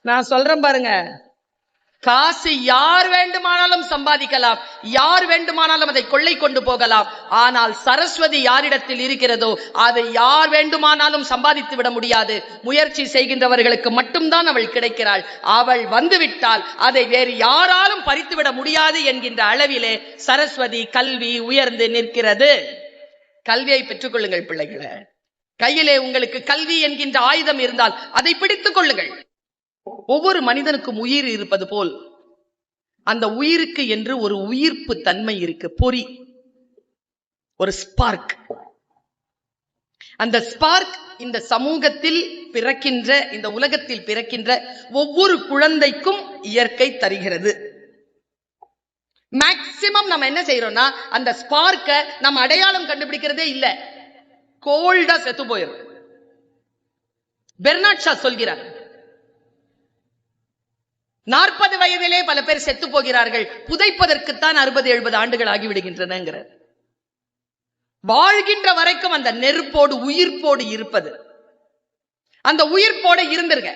நான் சொல்றேன் பாருங்க, காசு யார் வேண்டுமானாலும் சம்பாதிக்கலாம், யார் வேண்டுமானாலும் அதை கொள்ளை கொண்டு போகலாம். ஆனால் சரஸ்வதி யாரிடத்தில் இருக்கிறதோ அதை யார் வேண்டுமானாலும் சம்பாதித்து விட முடியாது. முயற்சி செய்கின்றவர்களுக்கு மட்டும்தான் அவள் கிடைக்கிறாள். அவள் வந்துவிட்டால் அதை வேறு யாராலும் பறித்துவிட முடியாது என்கின்ற அளவிலே சரஸ்வதி கல்வி உயர்ந்து நிற்கிறது. கல்வியை பெற்றுக் கொள்ளுங்கள் பிள்ளைகளை. கையிலே உங்களுக்கு கல்வி என்கின்ற ஆயுதம் இருந்தால் அதை பிடித்துக் கொள்ளுங்கள். ஒவ்வொரு மனிதனுக்கும் உயிர் இருப்பது போல் அந்த உயிருக்கு என்று ஒரு உயிர்ப்பு தன்மை இருக்கு. பொறி, ஒரு ஸ்பார்க். அந்த ஸ்பார்க் இந்த சமூகத்தில் பிறக்கின்ற, இந்த உலகத்தில் பிறக்கின்ற ஒவ்வொரு குழந்தைக்கும் இயற்கை தருகிறது. மேக்சிமம் நம்ம என்ன செய்யறோம்னா, அந்த ஸ்பார்க்கை நம்ம அடையாளம் கண்டுபிடிக்கிறதே இல்ல, கோல்டா செத்து போயிடும். பெர்னாட் ஷா சொல்கிறார், 40 வயதிலே பல பேர் செத்து போகிறார்கள், புதைப்பதற்குத்தான் 60-70 ஆண்டுகள் ஆகிவிடுகின்றன. வாழ்கின்ற வரைக்கும் அந்த நெருப்போடு உயிர்ப்போடு இருப்பது, அந்த உயிர்ப்போடு இருந்துருங்க.